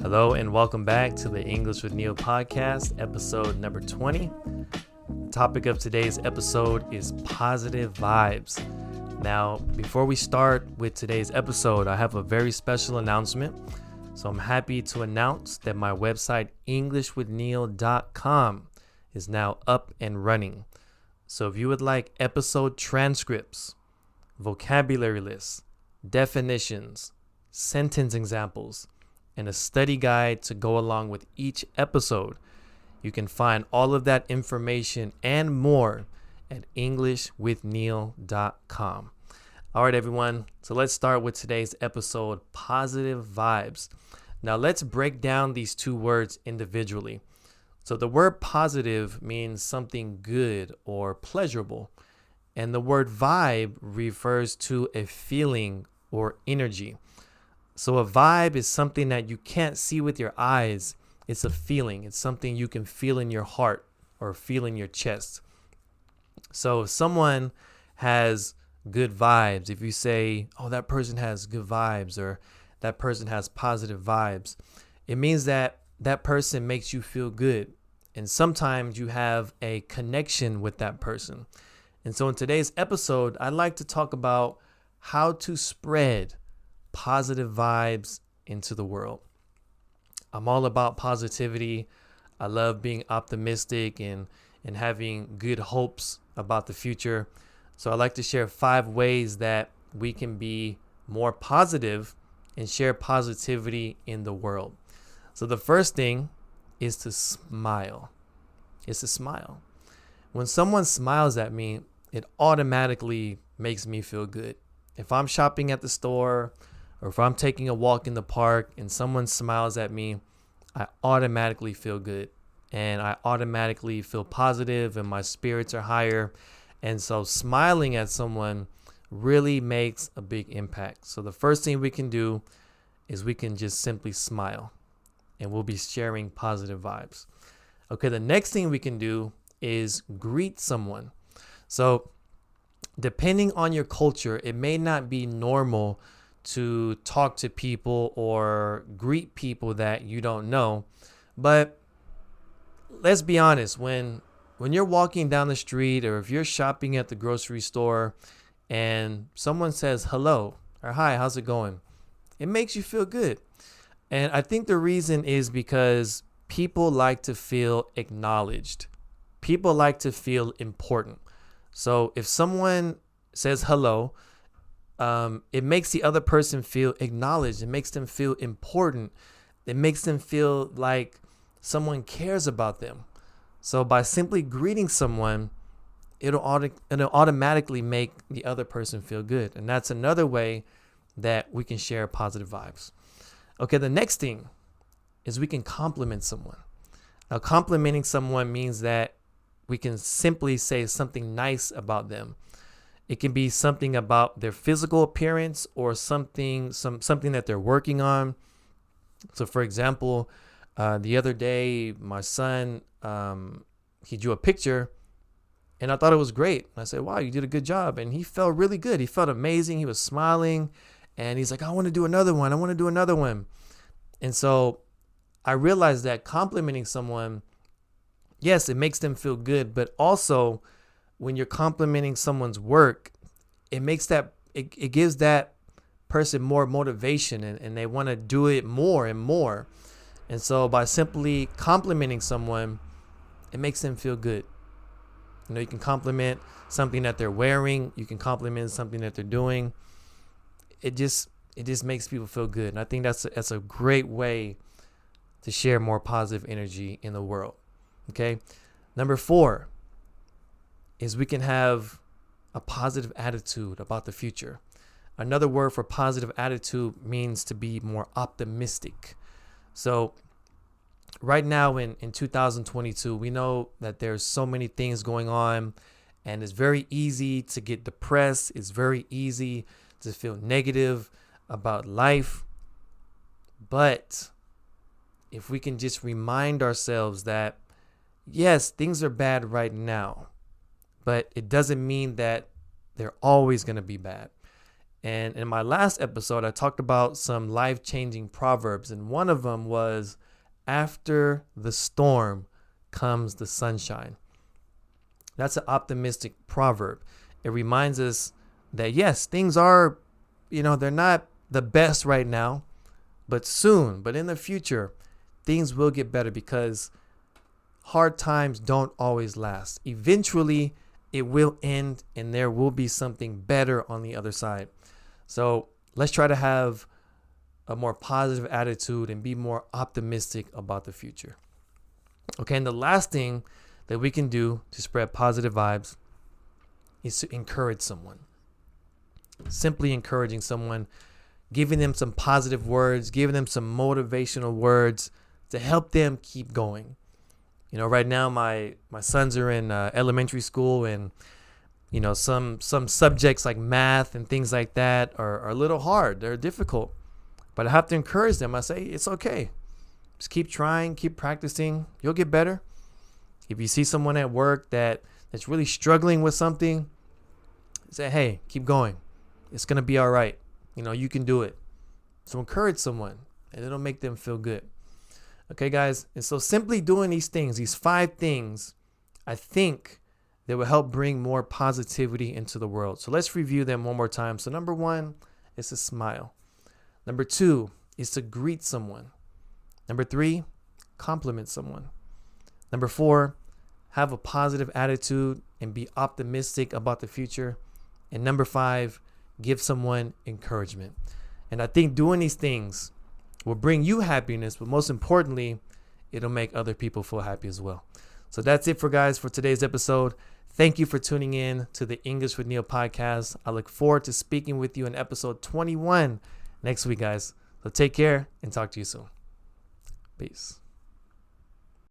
Hello and welcome back to the English with Neil podcast, episode number 20. The topic of today's episode is positive vibes. Now, before we start with today's episode, I have a very special announcement. So I'm happy to announce that my website, englishwithneil.com, is now up and running. So if you would like episode transcripts, vocabulary lists, definitions, sentence examples, and a study guide to go along with each episode, you can find all of that information and more at englishwithneil.com. All right, everyone. So let's start with today's episode, positive vibes. Now let's break down these two words individually. So the word positive means something good or pleasurable, and the word vibe refers to a feeling or energy. So a vibe is something that you can't see with your eyes. It's a feeling. It's something you can feel in your heart or feel in your chest. So if someone has good vibes, if you say, oh, that person has good vibes, or that person has positive vibes, it means that that person makes you feel good. And sometimes you have a connection with that person. And so in today's episode, I'd like to talk about how to spread positive vibes into the world. I'm all about positivity. I love being optimistic and having good hopes about the future. So I'd like to share 5 ways that we can be more positive and share positivity in the world. So the first thing is to smile. It's to smile. When someone smiles at me, it automatically makes me feel good. If I'm shopping at the store, or if I'm taking a walk in the park and someone smiles at me, I automatically feel good and I automatically feel positive and my spirits are higher. And so smiling at someone really makes a big impact. So the first thing we can do is we can just simply smile, and we'll be sharing positive vibes. Okay, the next thing we can do is greet someone. So depending on your culture, it may not be normal to talk to people or greet people that you don't know. But let's be honest, when you're walking down the street or if you're shopping at the grocery store and someone says hello or hi, how's it going? It makes you feel good. And I think the reason is because people like to feel acknowledged. People like to feel important. So if someone says hello, it makes the other person feel acknowledged. It makes them feel important. It makes them feel like someone cares about them. So by simply greeting someone, it'll automatically make the other person feel good. And that's another way that we can share positive vibes. Okay, the next thing is we can compliment someone. Now, complimenting someone means that we can simply say something nice about them. It can be something about their physical appearance or something that they're working on. So, for example, the other day, my son, he drew a picture and I thought it was great. I said, wow, you did a good job. And he felt really good. He felt amazing. He was smiling and he's like, I want to do another one. I want to do another one. And so I realized that complimenting someone, yes, it makes them feel good, but also when you're complimenting someone's work, it gives that person more motivation and they want to do it more and more. And so by simply complimenting someone, it makes them feel good. You know, you can compliment something that they're wearing. You can compliment something that they're doing. It just makes people feel good. And I think that's a great way to share more positive energy in the world. Okay. Number 4 is we can have a positive attitude about the future. Another word for positive attitude means to be more optimistic. So right now in 2022, we know that there's so many things going on and it's very easy to get depressed. It's very easy to feel negative about life. But if we can just remind ourselves that, yes, things are bad right now, but it doesn't mean that they're always going to be bad. And in my last episode, I talked about some life-changing proverbs. And one of them was, after the storm comes the sunshine. That's an optimistic proverb. It reminds us that yes, things are, they're not the best right now, but soon, but in the future, things will get better because hard times don't always last. Eventually, it will end and there will be something better on the other side. So let's try to have a more positive attitude and be more optimistic about the future. Okay, and the last thing that we can do to spread positive vibes is to encourage someone. Simply encouraging someone, giving them some positive words, giving them some motivational words to help them keep going. Right now my sons are in elementary school, and some subjects like math and things like that are a little hard. They're difficult, but I have to encourage them. I say it's okay. Just keep trying, keep practicing. You'll get better. If you see someone at work that's really struggling with something, say, hey, keep going. It's going to be all right. You can do it. So encourage someone, and it'll make them feel good. Okay, guys. And so simply doing these things, these 5 things, I think that will help bring more positivity into the world. So let's review them one more time. So number 1 is to smile. Number 2 is to greet someone. Number 3, compliment someone. Number 4, have a positive attitude and be optimistic about the future. And number 5, give someone encouragement. And I think doing these things will bring you happiness, but most importantly, it'll make other people feel happy as well. So that's it for today's episode. Thank you for tuning in to the English with Neil podcast. I look forward to speaking with you in episode 21 next week, guys. So take care and talk to you soon. Peace.